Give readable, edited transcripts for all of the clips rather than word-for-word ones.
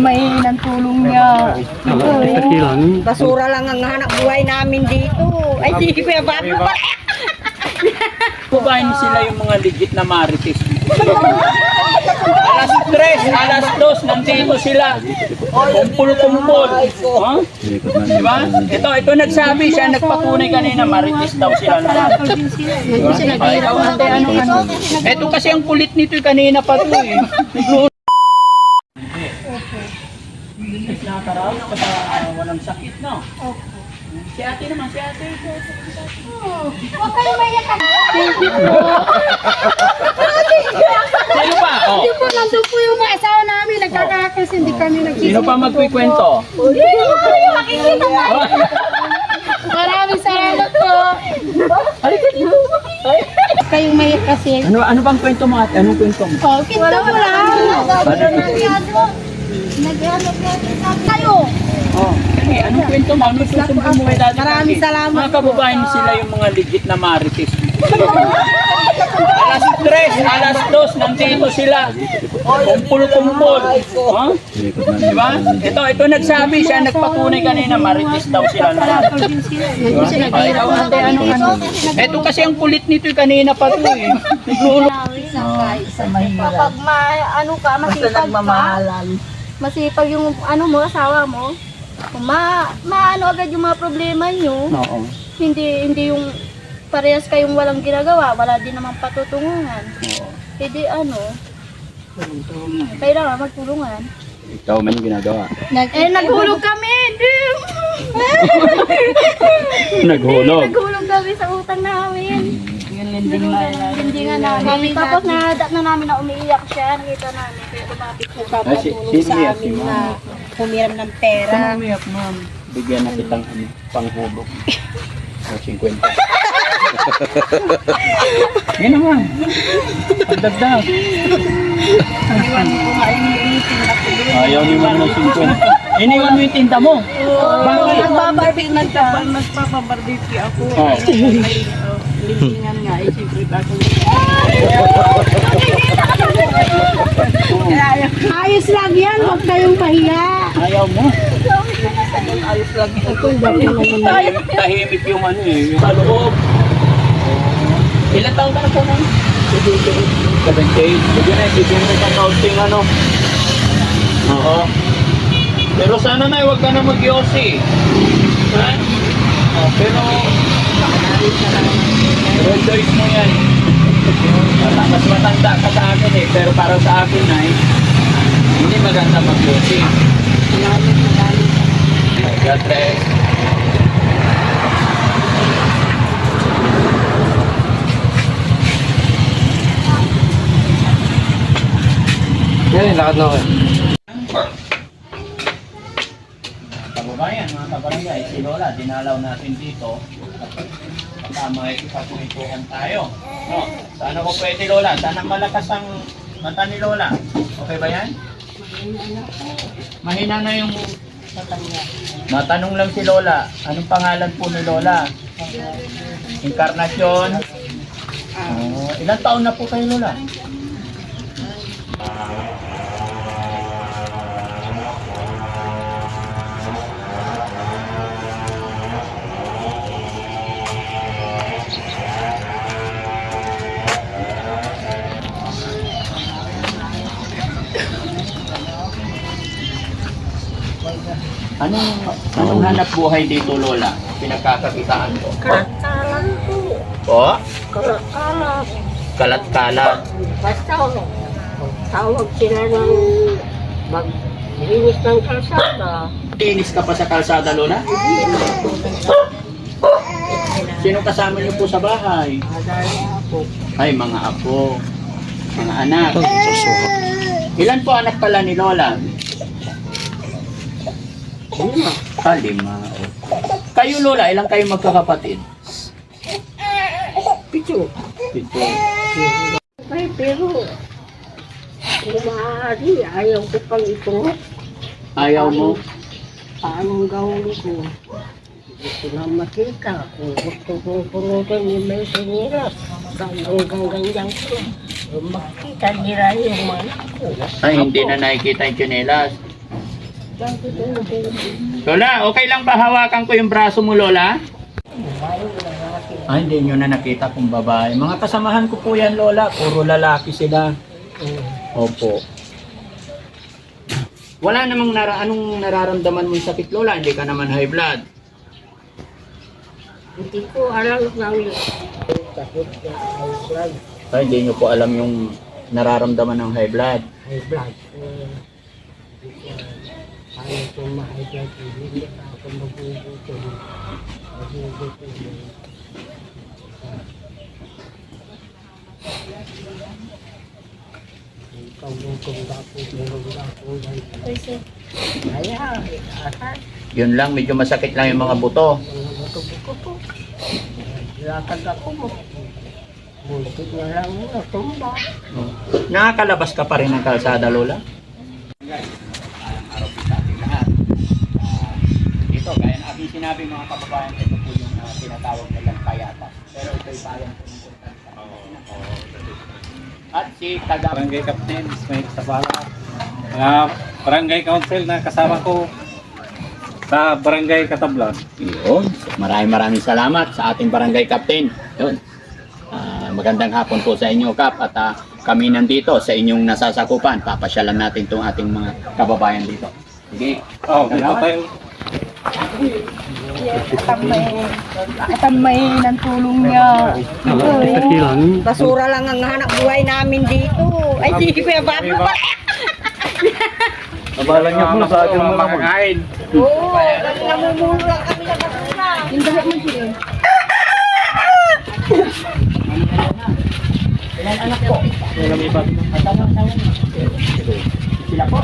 mahihingi ng tulong niya. Basura lang ang hanap buhay namin dito. Ay, sige Kuya Bobby. Kumain sila yung mga legit na marites. Alas 3, alas 2, nandito sila. Kumpul-kumpul. Huh? Diba? Ito nagsabi siya, nagpatunay kanina, marites daw sila. Ito kasi ang kulit nito kanina pa ito eh. Nakakaraw na kasi walang sakit, no? Si ate naman, si ate. Huwag kayo mayakan. Sino pa? Oh. Hindi po, nandun po yung mga asawa namin. Nagkakakas, hindi kami nagsisimula. Sino pa magkikwento? Hindi po kayo makikita pa. Maraming salamat po. Kayong mayak kasi. Ano bang kwento mo ate? Anong kwento mo? Oh, kinta mo lang. Naghanap kayo. Oh. Anong kwento mo? Anong susumbong mo kay dati? Maraming salamat Mga kababayan sila yung mga legit na marites. Alas 3, alas 2, nandito sila. Kumpul-kumpul. Huh? Diba? Ito nagsabi siya, nagpatunay kanina, marites daw sila. Ito kasi ang kulit nito kanina pa ito eh. Kapag ano ka, masipag ka, masipag yung ano mo, asawa mo, maano agad yung mga problema nyo. Oo. Hindi yung parehas kayong walang ginagawa, wala din naman patutunguhan. Hindi kailangan magtulungan. Ikaw man yung ginagawa. Naghulog kami! Naghulog. Naghulog kami sa utang namin. Hindi nga namin. Tapos nadat na namin na umiiyak siya. Nakita namin. Kaya lumapit po Papatulong sa amin na humiram ng pera. Umiyak, ma'am. Bigyan na kitang panghulog. O 50. Yan naman. Pagdagdag. Ayaw ni man ng 50. Iniwan mo yung tinta mo. Bakit? Nagpapabarbecue ako. Oh. Lilingan nga, siyempre ako. Ayos lang yan, huwag kayong pahiya. Ayaw mo. Ayos lang yan. Tahimik yung ano eh. Yung sa loob. Ilan taon ka na po ma'am? 78. Sige na, bigyan mo sa counting ano. Oo. Pero sana na, huwag ka na mag-yosi. Ha? Pero, choice mo yan. Mas matanda ka sa akin eh. Pero para sa akin ay, hindi maganda mag-yosi. God bless. Yan, lakad na ako eh. Kababayan, mga kabarangay, si Lola, dinalaw natin dito. Kasama ay ipagkuhintuhan tayo. No, sana ko pwede Lola, sana malakas ang mata ni Lola. Okay ba yan? Mahina na yung matanong lang si Lola, anong pangalan po ni Lola? Encarnacion. Ilang taon na po kayo Lola? Anong hanap buhay dito, Lola? Pinagkakakitaan ko. Kalat-kalat po. Po? Kalat-kalat. Kalat-kalat. Basta tawag sila ng maglinis ng kalsada. Linis ka pa sa kalsada, Lola? Sino kasama niyo po sa bahay? Adaya po. Ay, mga apo. Mga anak. Ilan po anak pala ni Lola? 5. 5. Kayo, Lola, ilang kayo magkakapatid? 7. 7. Ay, pero kung maaari, ayaw ko pang ito. Ayaw mo? Paano gawin ko? Gusto na makita. Kung gusto kong punutin yung may siniras, hanggang ganyan ko. Kung makita nila yung mga ko. Ay, hindi na nakikita yung tsinelas. Lola, okay lang ba hawakan ko yung braso mo, Lola? Ay, hindi nyo na nakita kung babae. Mga kasamahan ko po yan, Lola. Puro lalaki sila. Opo. Wala namang anong nararamdaman mong sakit, Lola? Hindi ka naman high blood. Hindi ko alam ng sakit na high blood. Ay, hindi nyo po alam yung nararamdaman ng high blood. High blood. Paano kung ma-high blood? Hindi na ako magugutom. Yun lang, medyo masakit lang yung mga buto. Lakad ako mo. Butik na lang mo, tumba. Nakakalabas ka pa rin ng kalsada, Lola? Ito, gaya na aking sinabi mga kababayan, ito po yung tinatawag nilang payatas. Pero ito'y bayan po ng Sultan. At si taga Barangay Captain Ismail Sabala. Barangay Council na kasama ko sa Barangay Katablan. Yun. Maraming salamat sa ating barangay captain. Yun. Magandang hapon po sa inyo, Kap. At kami nandito sa inyong nasasakupan. Papasyalan natin itong ating mga kababayan dito. Sige. Oh, dito tayo. Tamay ng tulong niya. Basura lang ang hanap buhay namin dito. Ay, sige Kuya Bobby. Nabalan niya po sa akin mga makakain. Oo, namumulo lang kami ng basura. Yung dahil mo siya. Ilan anak po? Walang iba. Sila po?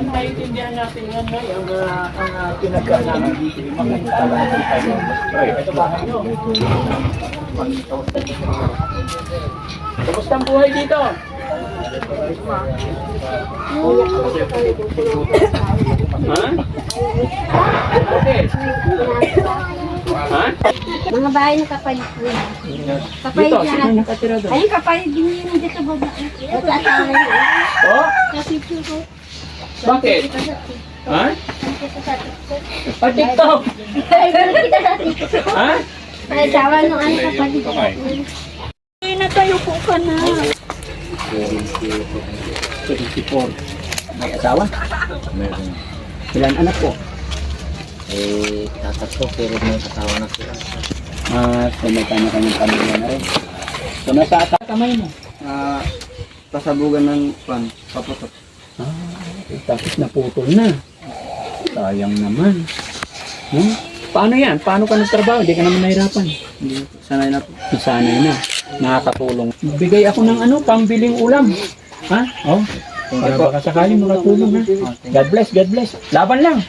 Naiintindihan natin yan, Nay. Ang pinagkaan namin dito, yung mga talagang tayo. Ito ba kayo? Kumusta ang buhay dito? Ha? Okay. Ha? Mga bahay na kapalit ko yan. Dito, Kapalit sino lahat. nakatira doon? Ayun, kapalit din yun dito baba. Ito at Oh? sa picture ko. Bakit? Ha? Pa TikTok? Kita sa TikTok. Ha? Ay, sawa nung ano kapalit. Ay, natayo po ka na. 74. May asawa? Meron. Ilan anak po? Tatatlo pero may asawa na sila. So may kanya-kanyang pamilya na rin. So nasa kamay mo? Pasabugan ng paputok. Tapos naputol na. Sayang naman. Paano yan? Paano ka nagtrabaho? Hindi ka naman nahirapan. Hindi, sanay na po. Sanay na. Nakakatulong. Bigay ako ng pambiling ulam. Ha? Oh. Para baka sakaling makatulong ha. God bless, God bless. Laban lang.